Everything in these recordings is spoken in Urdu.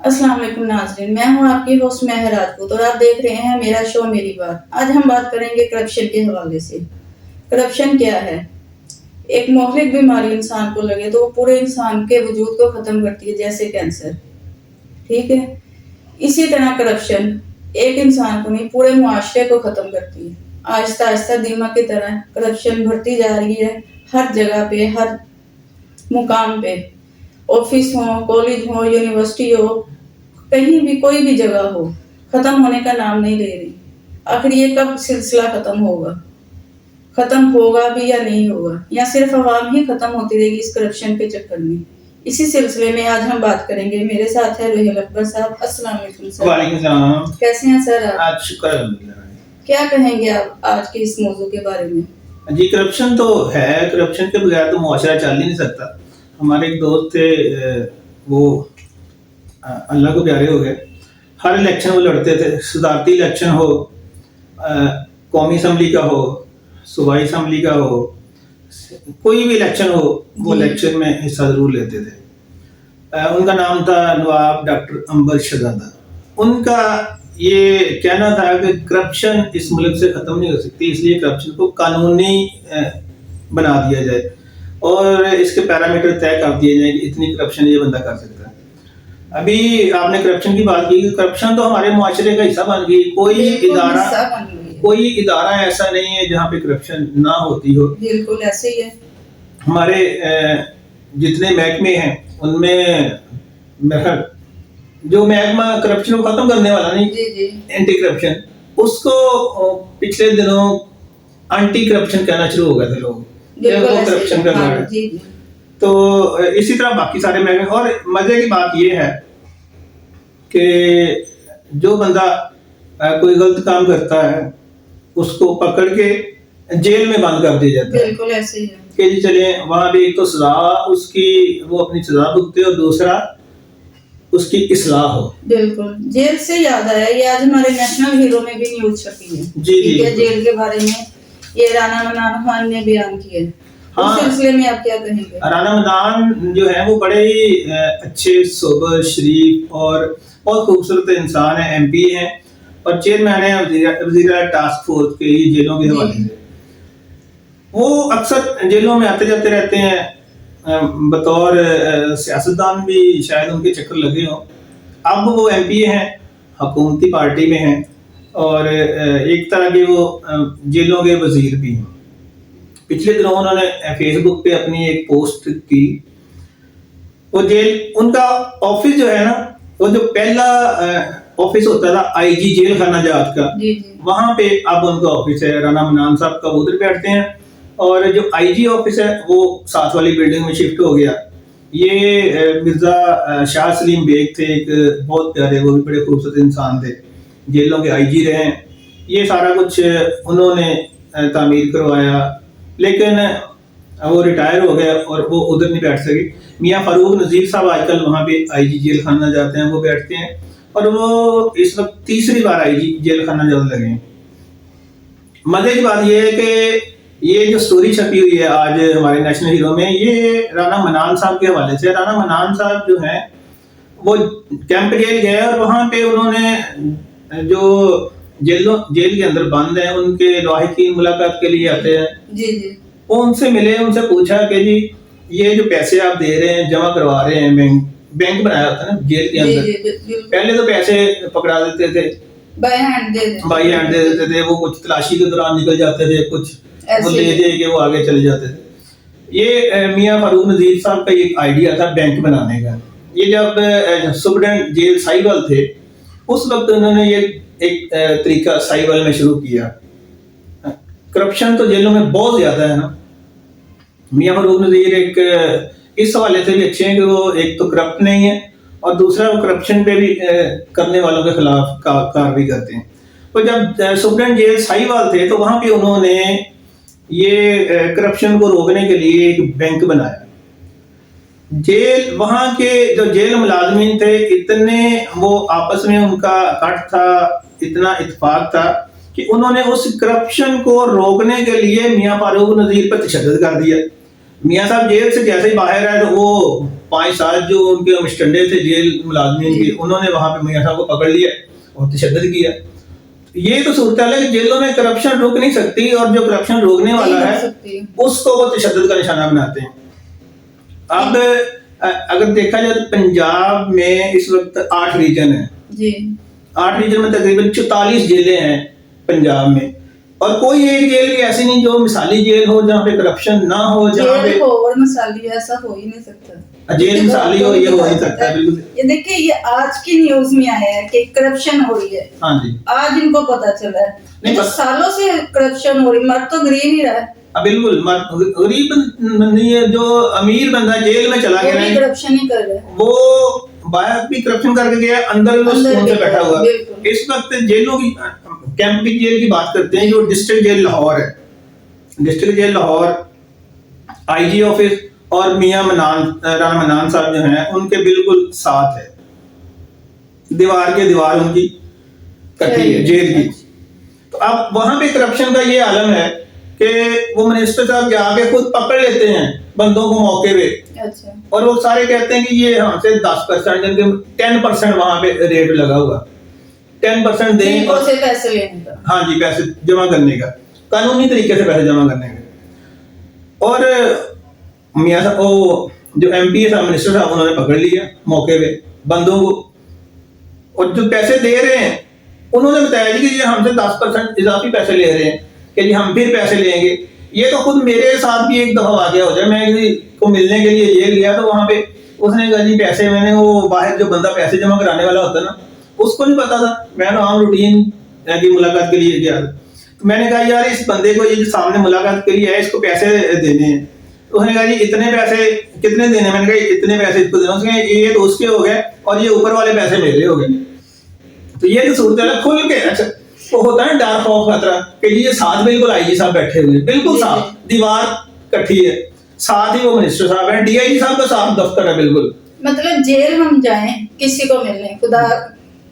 السلام علیکم ناظرین، میں ہوں آپ کی ہوسٹ مہر راجپوت اور آپ دیکھ رہے ہیں میرا شو میری بات۔ آج ہم بات کریں گے کرپشن کے حوالے سے۔ کرپشن کیا ہے؟ ایک مہلک بیماری انسان کو لگے تو وہ پورے انسان کے وجود کو ختم کرتی ہے، جیسے کینسر، ٹھیک ہے؟ اسی طرح کرپشن ایک انسان کو نہیں، پورے معاشرے کو ختم کرتی ہے۔ آہستہ آہستہ دیمک کی طرح کرپشن بڑھتی جا رہی ہے، ہر جگہ پہ، ہر مقام پہ، آفس ہو، کالج ہو، یونیورسٹی ہو، کہیں بھی کوئی بھی جگہ ہو، ختم ہونے کا نام نہیں لے رہی۔ آخر یہ کب سلسلہ ختم ہوگا؟ ختم ہوگا بھی یا نہیں ہوگا، یا صرف عوام ہی ختم ہوتی رہے گی اس کرپشن کے چکر میں؟ اسی سلسلے میں آج ہم بات کریں گے۔ میرے ساتھ ہے روہیل اکبر صاحب۔ السلام علیکم سر۔ وعلیکم السلام۔ کیسے ہیں سر آپ؟ آج شکر الحمدللہ۔ کیا کہیں گے آپ آج کے اس موضوع کے بارے میں؟ جی کرپشن تو ہے، کرپشن کے بغیر تو معاشرہ چل ہی نہیں سکتا۔ ہمارے ایک دوست تھے، وہ اللہ کو پیارے ہو گئے۔ ہر الیکشن وہ لڑتے تھے، صدارتی الیکشن ہو، قومی اسمبلی کا ہو، صوبائی اسمبلی کا ہو، کوئی بھی الیکشن ہو، وہ الیکشن میں حصہ ضرور لیتے تھے۔ ان کا نام تھا نواب ڈاکٹر امبر شہزادہ۔ ان کا یہ کہنا تھا کہ کرپشن اس ملک سے ختم نہیں ہو سکتی، اس لیے کرپشن کو قانونی بنا دیا جائے اور اس کے پیرامیٹر طے کر دیے جائیں کہ اتنی کرپشن یہ بندہ کر سکتا ہے۔ ابھی آپ نے کرپشن کی بات کی، کرپشن تو ہمارے معاشرے کا حصہ بن گئی۔ کوئی ادارہ ایسا نہیں ہے جہاں پہ کرپشن نہ ہوتی ہو۔ بالکل ایسے ہی ہے۔ ہمارے جتنے محکمے ہیں ان میں جو محکمہ کرپشن کو ختم کرنے والا نہیں، اینٹی کرپشن، اس کو پچھلے دنوں انٹی کرپشن کہنا شروع ہو گئے تھے لوگ، وہ کرپشن کر رہا ہے۔ تو اسی طرح باقی سارے محکمے۔ اور مزے کی بات یہ ہے کہ جو بندہ کوئی غلط کام کرتا ہے اس کو پکڑ کے جیل میں بند کر دیا جاتا ہے۔ بالکل ایسے ہی ہے کہ جی چلیں وہاں بھی ایک تو سزا اس کی، وہ اپنی سزا بھگتے، اور دوسرا اس کی اصلاح ہو۔ بالکل۔ جیل سے یاد آیا، یہ آج ہمارے نیشنل ہیرو میں بھی نیوز چھپی ہے۔ جی جیل کے بارے میں یہ رانا منان خان نے بیان کیے۔ اس سلسلے میں آپ کیا کہیں گے؟ رانا منان جو ہے وہ بڑے ہی اچھے، صوبر، شریف اور بہت خوبصورت انسان ہیں، ایم پی ہیں اور چیئرمین ہیں وزیر ٹاسک فورس کے جیلوں کے حوالے سے۔ وہ اکثر جیلوں میں آتے جاتے رہتے ہیں، بطور سیاستدان بھی شاید ان کے چکر لگے ہوں۔ اب وہ ایم پی ہیں، حکومتی پارٹی میں ہیں اور ایک طرح کے وہ جیلوں کے وزیر بھی ہیں۔ پچھلے دنوں انہوں نے فیس بک پہ اپنی ایک پوسٹ کی۔ وہ جیل، ان کا آفس جو ہے نا، وہ جو پہلا آفس ہوتا تھا آئی جی جیل خانہ جات کا، وہاں پہ اب ان کا آفس ہے۔ رانا منان صاحب کا ادھر بیٹھتے ہیں اور جو آئی جی آفس ہے وہ ساتھ والی بلڈنگ میں شفٹ ہو گیا۔ یہ مرزا شاہ سلیم بیگ تھے، ایک بہت پیارے، وہ بھی بڑے خوبصورت انسان تھے، جیلوں کے آئی جی رہے ہیں۔ یہ سارا کچھ انہوں نے تعمیر کروایا، لیکن وہ ریٹائر ہو گئے اور وہ ادھر نہیں بیٹھ سکے۔ میاں فاروق نذیر صاحب آج کل وہاں پہ آئی جی جیل خانہ جاتے ہیں، وہ بیٹھتے ہیں اور وہ اس وقت تیسری بار آئی جی جیل خانہ جانے لگے ہیں۔ مزے کی بات یہ ہے کہ یہ جو سٹوری چھپی ہوئی ہے آج ہمارے نیشنل ہیرو میں، یہ رانا منان صاحب کے حوالے سے۔ رانا منان صاحب جو ہیں وہ کیمپ جیل گئے اور وہاں پہ انہوں نے جو جیل کے اندر بند ہیں ان کے لاحقین ملاقات کے لیے آتے ہیں، وہ ان سے ملے، ان سے پوچھا کہ جی یہ جو پیسے آپ دے رہے ہیں، جمع کروا رہے ہیں، بینک بنایا ہوتا ہے نا جیل کے اندر، پہلے تو پیسے پکڑا دیتے تھے، بائی ہینڈ دے دیتے تھے، وہ کچھ تلاشی کے دوران نکل جاتے تھے، کچھ وہ لے دے کے وہ آگے چلے جاتے تھے۔ یہ میاں فاروق نذیر صاحب کا ایک آئیڈیا تھا بینک بنانے کا۔ یہ جب سپرڈنٹ جیل ساہیوال تھے اس وقت انہوں نے یہ ایک طریقہ ساہیوال میں شروع کیا۔ کرپشن تو جیلوں میں بہت زیادہ ہے نا۔ میاں فاروق نذیر ایک اس حوالے سے بھی اچھے ہیں کہ وہ ایک تو کرپٹ نہیں ہے اور دوسرا وہ کرپشن پہ بھی کرنے والوں کے خلاف کارروائی کرتے ہیں۔ تو جب سپرڈنٹ جیل ساہیوال تھے تو وہاں پہ انہوں نے یہ کرپشن کو روکنے کے لیے ایک بینک بنایا۔ جیل، وہاں کے جو جیل ملازمین تھے، اتنے وہ آپس میں ان کا کٹ تھا، اتنا اتفاق تھا کہ انہوں نے اس کرپشن کو روکنے کے لیے میاں فاروق نذیر پر تشدد کر دیا۔ میاں صاحب جیل سے جیسے ہی باہر آئے تو وہ 5 سال جو ان کے مشٹنڈے تھے جیل ملازمین کے، انہوں نے وہاں پہ میاں صاحب کو پکڑ لیا اور تشدد کیا. یہ تو صورتحال ہے کہ جیلوں میں کرپشن رک نہیں سکتی، اور جو کرپشن روکنے والا ہے اس کو وہ تشدد کا نشانہ بناتے ہیں. اب اگر دیکھا جائے تو پنجاب میں اس وقت 8 ریجن ہیں جی، 8 ریجن میں تقریباً 44 جیلیں ہیں پنجاب میں، اور کوئی ایک جیل بھی ایسی نہیں جو مثالی جیل ہو جہاں پہ کرپشن نہ ہو، جہاں پہ جیل ہو اور مثالی ایسا ہو ہی نہیں سکتا. جیل مثالی ہو، یہ ہو نہیں سکتا. بالکل یہ دیکھیں، یہ آج کی نیوز میں آیا ہے کہ کرپشن ہو رہی ہے. ہاں جی، آج ان کو پتا چلا ہے. نہیں تو سالوں سے کرپشن ہو رہی، مرد تو غریب ہی رہا ہے. بالکل غریب نہیں ہے، جو امیر بندہ جیل میں چلا گیا ہے کرپشن ہی کر رہا ہے، وہ باہر بھی کرپشن کر کے گیا، اندر بھی سکون سے بیٹھا ہوا. اس وقت جیلوں کی کیمپ کی جیل کی بات کرتے ہیں، جو ڈسٹرکٹ جیل لاہور ہے، ڈسٹرکٹ جیل لاہور آئی جی آفس اور میاں رانا منان صاحب جو ہیں ان کے بالکل ساتھ ہے، دیوار کے دیوار ان کی کٹی ہے جیل کی. تو اب وہاں پہ کرپشن کا یہ عالم ہے کہ وہ منسٹر صاحب جا کے خود پکڑ لیتے ہیں بندوں کو موقع پہ، اور وہ سارے کہتے ہیں کہ یہ ہم سے 10%، جن کے 10% وہاں پہ ریٹ لگا ہوا، 10% دیں اور پیسے لینے کا. ہاں جی، پیسے جمع کرنے کا، قانونی طریقے سے پیسے جمع کرنے کا. اور میاں صاحب وہ جو ایم پی صاحب، منسٹر صاحب، انہوں نے پکڑ لیا موقع پہ بندوں کو، اور جو پیسے دے رہے ہیں انہوں نے بتایا جی کہ یہ ہم سے 10% اضافی پیسے لے رہے ہیں کہ جی ہم پھر پیسے لیں گے. یہ تو خود میرے ساتھ بھی ایک دفعہ واقعہ ہو جائے، میں کسی کو ملنے کے لیے جیل گیا تو وہاں پہ اس نے کہا جی پیسے، میں نے وہ باہر جو بندہ پیسے جمع کرانے والا ہوتا نا اس کو نہیں پتا تھا، میں نے عام روٹین کی ملاقات کے لیے گیا. میں نے کہا یار اس بندے کو یہ جو سامنے ملاقات کے لیے ہے اس کو پیسے دینے ہیں. تو اس نے کہا جی اتنے پیسے کتنے دینے؟ میں نے کہا اتنے پیسے اس کو دینے. اس نے یہ تو اس کے ہو گئے اور یہ اوپر والے پیسے میرے ہو گئے. تو یہ تو صورت ہے کھل کے. اچھا وہ ہوتا ہے ڈر خوف خطرہ کہ جی یہ ساتھ بالکل آئی جی صاحب بیٹھے ہوئے، بالکل ساتھ دیوار کٹھی ہے، ساتھ ہی وہ منسٹر صاحب ہیں، ڈی آئی جی صاحب کا ساتھ دفتر ہے. بالکل مطلب جیل ہم جائیں کسی کو ملنے، خدا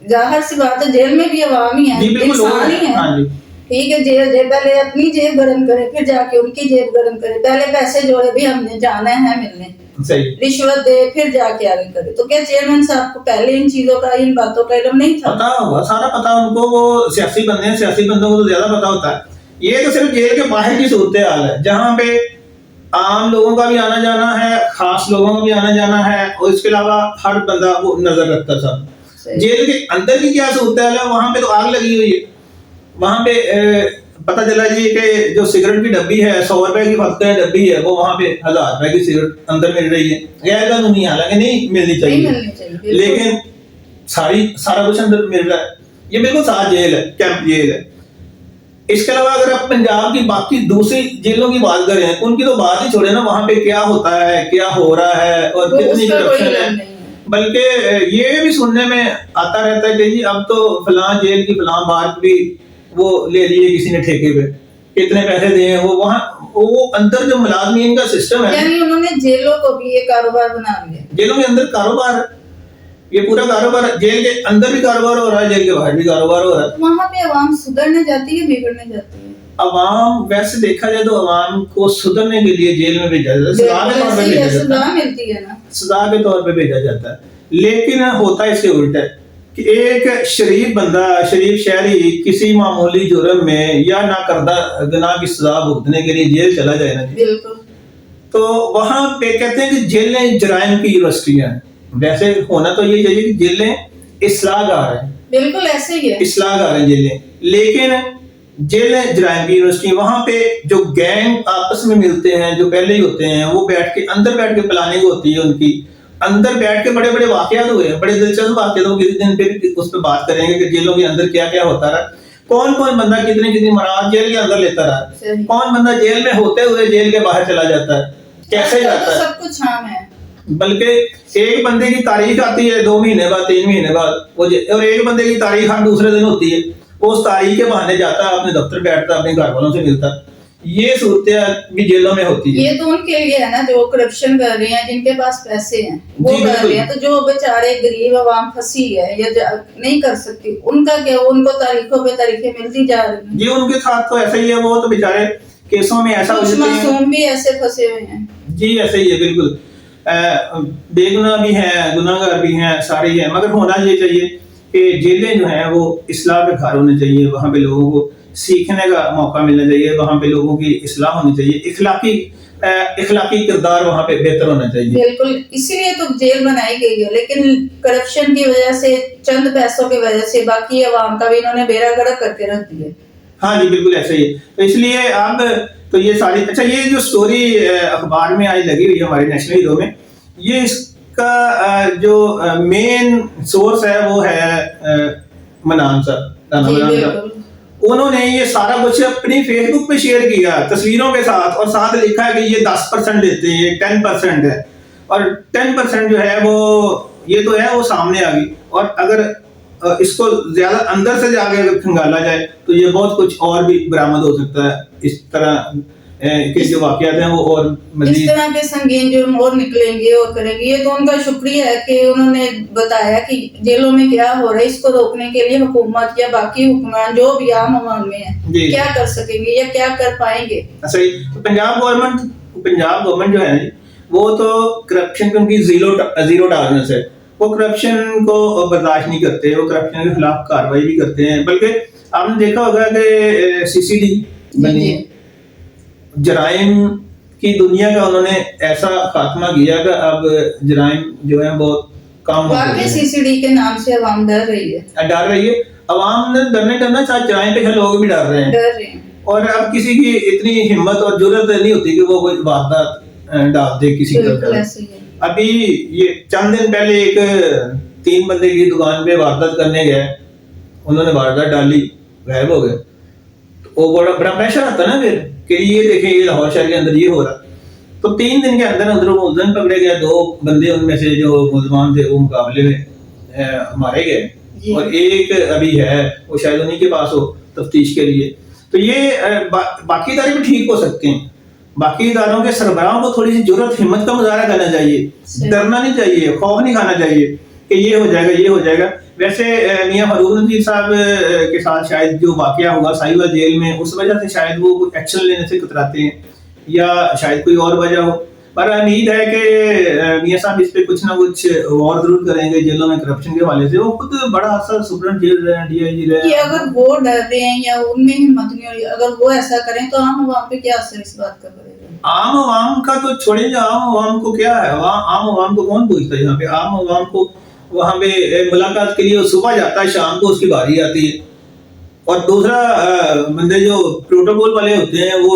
ظاہر سی بات ہے جیل میں بھی عوام ہی ہے، انسان ہی ہے. ٹھیک ہے، جیل پہلے اپنی جیب گرم کرے پھر جا کے ان کی جیب گرم کرے، پہلے پیسے جوڑے بھی ہم نے جانا ہے ملنے، رشوت دے پھر جا کے آگے کرے. تو کیا چیئرمین صاحب کو پہلے ان چیزوں کا، ان باتوں کا علم نہیں تھا؟ پتا ہوگا، سارا پتا ان کو. وہ سیاسی بندے ہیں، سیاسی بندوں کو تو زیادہ پتا ہوتا ہے. یہ تو صرف جیل کے باہر کی صورتحال ہے جہاں پہ عام لوگوں کا بھی آنا جانا ہے، خاص لوگوں کا بھی آنا جانا ہے، اور اس کے علاوہ ہر بندہ وہ نظر رکھتا تھا. جیل کے اندر کی کیا صورتحال ہے؟ وہاں پہ تو آگ لگی ہوئی ہے. وہاں پہ پتہ چلا جی کہ جو سگریٹ کی ڈبی ہے 100 روپے کی فاتح ڈبی ہے، وہ وہاں پہ 1000 روپے کی سگریٹ اندر مل رہی ہے. غیر قانونی، حالانکہ نہیں ملنی چاہیے، لیکن سارا کچھ اندر مل رہا ہے. یہ بالکل ساتھ جیل ہے، کیمپ جیل ہے. اس کے علاوہ اگر آپ پنجاب کی باقی دوسری جیلوں کی بات کریں، ان کی تو بات ہی چھوڑے نا، وہاں پہ کیا ہوتا ہے، کیا ہو رہا ہے اور کتنی کرپشن ہے. بلکہ یہ بھی سننے میں آتا رہتا ہے کہ جی اب تو فلاں جیل کی فلاں بات بھی وہ لے لیے کسی نے ٹھیکے پہ، کتنے پیسے دیے. وہ وہاں وہ اندر جو ملازمین کا سسٹم ہے، یعنی انہوں نے جیلوں کو بھی یہ کاروبار بنا لیا. جیلوں کے اندر کاروبار ہے، یہ پورا کاروبار ہے. جیل کے اندر بھی کاروبار ہو رہا ہے، جیل کے باہر بھی کاروبار ہو رہا ہے. وہاں پہ عوام سدھرنے جاتی ہے، بگڑنے جاتی ہے. عوام ویسے دیکھا جائے تو عوام کو سدھرنے کے لیے جیل میں بھیجا جاتا ہے، سزا کے طور پہ بھیجا جاتا ہے، سزا ملتی ہے نا، سزا کے طور پہ بھیجا جاتا ہے. لیکن ہوتا اس کے الٹا ہے کہ ایک شریف بندہ، شریف شہری کسی معمولی جرم میں یا نہ کردہ گناہ کی سزا بھگتنے کے لیے جیل چلا جائے نا، بالکل، تو وہاں پہ کہتے ہیں کہ جیلیں جرائم کی یونیورسٹیاں ہیں. ویسے ہونا تو یہ چاہیے کہ جیلیں اصلاح گار ہیں، بالکل ایسے ہی ہے، اصلاح گار ہیں جیلیں. لیکن جیلیں جرائم کی یونیورسٹی، وہاں پہ جو گینگ آپس میں ملتے ہیں، جو پہلے ہی ہوتے ہیں، وہ بیٹھ کے اندر بیٹھ کے پلاننگ ہوتی ہے ان کی، اندر بیٹھ کے بڑے بڑے واقعات ہوئے ہیں، بڑے دلچسپ واقعات. ہو کسی دن پھر اس پہ بات کریں گے کہ جیلوں کے اندر کیا کیا ہوتا رہا، کون کون بندہ کتنی مراد جیل کے اندر لیتا رہا، کون بندہ جیل میں ہوتے ہوئے جیل کے باہر چلا جاتا ہے، کیسے جاتا ہے. سب کچھ عام ہے. بلکہ ایک بندے کی تاریخ آتی ہے 2 مہینے بعد، 3 مہینے بعد، اور ایک بندے کی تاریخ ہر دوسرے دن ہوتی ہے. وہ اس تاریخ کے بہانے جاتا ہے، اپنے دفتر بیٹھتا ہے، اپنے گھر والوں سے ملتا ہے. یہ صورتحال بھی جیلوں میں ہوتی ہے. یہ تو ان کے لیے ہے نا جو کرپشن کر رہے ہیں، جن کے پاس پیسے ہیں وہ کر رہے ہیں. تو جو بیچارے غریب عوام پھنسی ہے یا نہیں کر سکتی، ان کا کیا؟ ان کو تاریخوں پہ تاریخیں ملتی جا رہی ہیں. جی ان کے ساتھ تو ایسا ہی ہے، وہ تو بیچارے کیسوں میں ایسا ہو جاتے ہیں، معصوم بھی ایسے پھنسے ہوئے ہیں. جی ایسے ہی ہے بالکل. بے گناہ بھی ہیں, گناہ گار بھی ہیں, سارے ہی ہیں, مگر ہونا یہ چاہیے کہ جیلیں جو ہیں وہ اصلاح کے گھر ہونے چاہیے, وہاں پہ لوگوں کو سیکھنے کا موقع ملنا چاہیے, وہاں پہ لوگوں کی اصلاح ہونی چاہیے, اخلاقی کردار وہاں پہ بہتر ہونا چاہیے. بالکل, اسی لیے تو جیل بنائی گئی ہے, لیکن کرپشن کی وجہ سے, چند پیسوں کی وجہ سے باقی عوام کا بھی انہوں نے بیڑا گرک کر کے رکھ دیا. ہاں جی بالکل ایسا ہی ہے. تو اس لیے اب تو یہ ساری, اچھا یہ جو سٹوری اخبار میں آج لگی ہوئی ہے ہمارے نیشنل ہیرو میں, یہ اس کا جو مین سورس ہے وہ ہے منان صاحب, رانا منان صاحب. انہوں نے یہ سارا کچھ اپنی فیس بک پہ شیئر کیا تصویروں کے ساتھ, اور ساتھ لکھا ہے کہ یہ 10% دیتے ہیں, یہ 10% ہے, اور 10% جو ہے وہ یہ تو ہے وہ سامنے آ گئی, اور اگر اس کو زیادہ اندر سے جا کے اگر کھنگالا جائے تو یہ بہت کچھ اور بھی برآمد ہو سکتا ہے. اس طرح کے جو واقعات ہیں وہ اور مزید اس طرح کے سنگین جرم اور نکلیں گے اور کریں گے. یہ تو ان کا شکریہ ہے کہ انہوں نے بتایا کہ جیلوں میں کیا ہو رہا ہے, اس کو روکنے کے لیے حکومت یا باقی حکمران جو بھی عام عوام میں ہیں کیا کر سکیں گے یا کیا کر پائیں گے. صحیح. پنجاب گورنمنٹ جو ہے وہ تو کرپشن کی ان کی زیرو ٹالرنس ہے, وہ کرپشن کو برداشت نہیں کرتے, وہ کرپشن کے خلاف کارروائی بھی کرتے ہیں. بلکہ آپ نے دیکھا ہوگا کہ CCD بنی, جرائم کی دنیا کا انہوں نے ایسا خاتمہ کیا کہ اب جرائم جو ہیں بہت کم ہو گئے ہیں. CCD کے نام سے عوام ڈر رہی ہے. عوام نے ڈرنا چاہے جرائم پہ لوگ بھی ڈر رہے ہیں, اور اب کسی کی اتنی ہمت اور جرات نہیں ہوتی کہ وہ کوئی واردات ڈال دے کسی طرف. ابھی یہ چند دن پہلے ایک 3 بندے کی دکان پہ واردات کرنے گئے, انہوں نے واردات ڈالی, غائب ہو گئے. وہ بڑا پریشر آتا نا پھر کہ یہ دیکھیں یہ لاہور شہر کے اندر یہ ہو رہا. تو 3 دن کے اندر ملزم پکڑے گئے, 2 بندے ان میں سے جو ملزمان تھے وہ مقابلے میں مارے گئے, اور ایک ابھی ہے وہ شاید انہیں کے پاس ہو تفتیش کے لیے. تو یہ باقی ادارے بھی ٹھیک ہو سکتے ہیں, باقی اداروں کے سربراہوں کو تھوڑی سی جرات ہمت کا مظاہرہ کرنا چاہیے, ڈرنا نہیں چاہیے, خوف نہیں کھانا چاہیے کہ یہ ہو جائے گا یہ ہو جائے گا. ویسے میاں فاروق نذیر صاحب کے ساتھ شاید جو واقعہ ہوگا ساحل جیل میں, اس وجہ سے شاید وہ ایکشن لینے سے کتراتے ہیں, یا شاید کوئی اور وجہ ہو, پر امید ہے کہ میاں صاحب اس پہ کچھ نہ کچھ اور ضرور کریں گے جیلوں میں کرپشن کے حوالے سے. وہ خود بڑا اثر سپرنٹ جیل رہے ہیں, DIG رہے ہیں. اگر وہ ڈر رہے ہیں یا ان میں ہمت نہیں ہو رہی, اگر وہ ایسا کریں تو عام عوام پہ کیا اثر اس بات کا پڑے گا. عام عوام کا تو چھوڑیں, عام عوام کو کیا ہے, عام عوام کو کون پوچھتا ہے یہاں پہ. عام عوام کو وہاں پہ ملاقات کے لیے صبح جاتا ہے, شام کو اس کی باری آتی ہے. اور دوسرا بندے جو پروٹوکول والے ہوتے ہیں وہ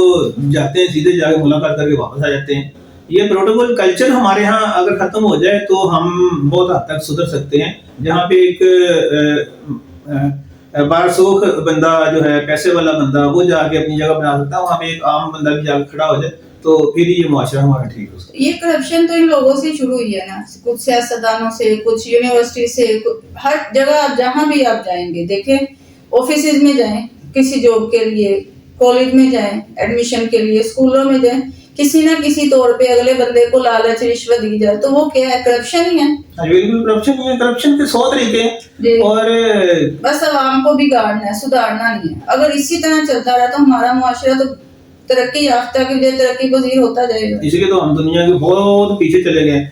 جاتے ہیں سیدھے جا کے ملاقات کر کے واپس آ جاتے ہیں. یہ پروٹوکول کلچر ہمارے ہاں اگر ختم ہو جائے تو ہم بہت حد تک سدھر سکتے ہیں. جہاں پہ ایک بارسوخ بندہ جو ہے, پیسے والا بندہ, وہ جا کے اپنی جگہ بنا سکتا ہے, وہاں پہ ایک عام بندہ بھی جا کے کھڑا ہو جائے تو پھر یہ معاشرہ ہمارا ٹھیک ہو سکتا ہے. یہ کرپشن تو ان لوگوں سے شروع ہوئی ہے نا, کچھ سیاستدانوں سے, کچھ یونیورسٹی سے, ہر جگہ آپ جہاں بھی آپ جائیں گے دیکھیں, آفیسز میں جائیں کسی جاب کے لیے, کالج میں جائیں ایڈمیشن کے لیے, اسکولوں میں جائیں, کسی نہ کسی طور پہ اگلے بندے کو لالچ رشوت دی جائے تو وہ کیا ہے, کرپشن ہی ہے. بالکل کرپشن ہی ہے. کرپشن کے 100 طریقے ہیں, اور بس عوام کو بگاڑنا ہے, سدھارنا نہیں ہے. اگر اسی طرح چلتا رہا تو ہمارا معاشرہ تو ترقی یافتہ کے لیے ترقی پذیر ہوتا جائے گا. اسی لیے تو ہم دنیا کے بہت پیچھے چلے گئے.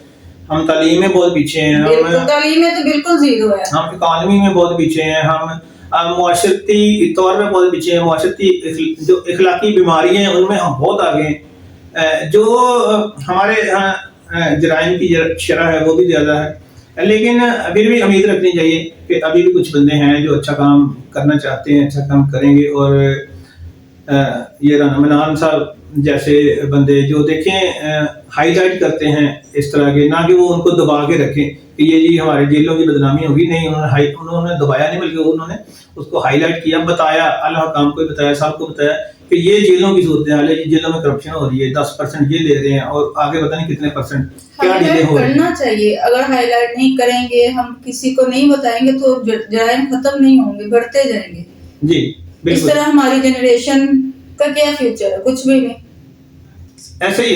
ہم تعلیم میں بہت پیچھے ہیں, تعلیم میں تو بالکل زیرو ہے. ہم اکانومی میں بہت پیچھے ہیں, ہم معاشرتی طور میں بہت پیچھے ہیں. معاشرتی جو اخلاقی بیماریاں ہیں ان میں ہم بہت آگے ہیں. جو ہمارے یہاں جرائم کی شرح ہے وہ بھی زیادہ ہے, لیکن پھر بھی امید رکھنی چاہیے کہ ابھی بھی کچھ بندے ہیں جو اچھا کام کرنا چاہتے ہیں, اچھا کام کریں گے. اور یہ رانا منان صاحب جیسے بندے جو دیکھیں ہائی لائٹ کرتے ہیں اس طرح کے, نہ کہ وہ ان کو دبا کے رکھیں کہ یہ جی ہمارے جیلوں کی بدنامی ہوگی. نہیں, انہوں نے دبایا نہیں بلکہ انہوں نے اس کو ہائی لائٹ کیا, بتایا, اللہ حکام کو بتایا, سب کو بتایا کہ یہ جیلوں کی صورتحال ہے, جیلوں میں کرپشن ہو رہی ہے, 10% یہ لے رہے ہیں اور آگے پتہ نہیں کتنے % کیا ڈیلیں ہو رہی ہیں. کرنا چاہیے. اگر ہائی لائٹ نہیں کریں گے, ہم کسی کو نہیں بتائیں گے تو جرائم ختم نہیں ہوں گے, بڑھتے جائیں گے. جی بالکل. اس طرح ہماری جنریشن کا کیا فیوچر ہے, کچھ بھی نہیں. ایسے ہی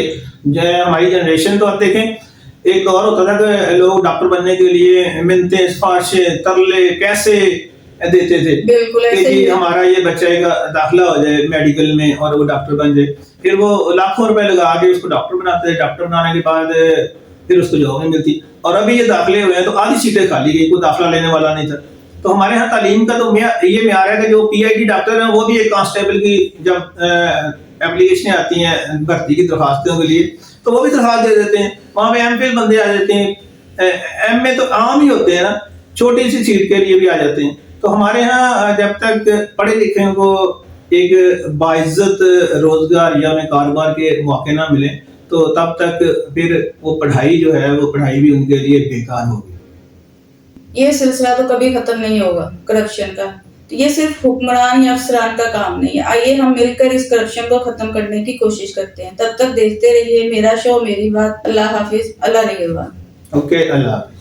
ہماری جنریشن تو آپ دیکھیں, ایک دور ہوتا تھا کہ لوگ ڈاکٹر بننے کے لیے منتیں, سفارشیں, ترلے, پیسے دیتے تھے کہ جی ہمارا یہ بچہ کا داخلہ ہو جائے میڈیکل میں اور وہ ڈاکٹر بن جائے. پھر وہ لاکھوں روپے لگا کے اس کو ڈاکٹر بناتے تھے. ڈاکٹر بنانے کے بعد پھر اس کو جاب نہیں ملتی. اور ابھی یہ داخلے ہوئے ہیں تو آدھی سیٹیں خالی گئی, کوئی داخلہ لینے والا نہیں تھا. تو ہمارے ہاں تعلیم کا تو یہ معیار ہے کہ جو پی ایچ ڈی ڈاکٹر ہیں وہ بھی ایک کانسٹیبل کی جب اپلیکیشنیں آتی ہیں بھرتی کی درخواستوں کے لیے تو وہ بھی درخواست دے دیتے ہیں, وہاں پہ ایم فل بندے آ جاتے ہیں, ایم اے تو عام ہی ہوتے ہیں نا, چھوٹی سی سیٹ کے لیے بھی آ جاتے ہیں. تو ہمارے ہاں جب تک پڑھے لکھے کو ایک باعزت روزگار یا انہیں کاروبار کے موقع نہ ملے تو تب تک پھر وہ پڑھائی جو ہے وہ پڑھائی بھی ان کے لیے بیکار ہوگی. یہ سلسلہ تو کبھی ختم نہیں ہوگا کرپشن کا. تو یہ صرف حکمران یا افسران کا کام نہیں ہے. آئیے ہم مل کر اس کرپشن کو ختم کرنے کی کوشش کرتے ہیں. تب تک دیکھتے رہیے میرا شو میری بات. اللہ حافظ. اللہ نگہبان. اوکے, اللہ حافظ.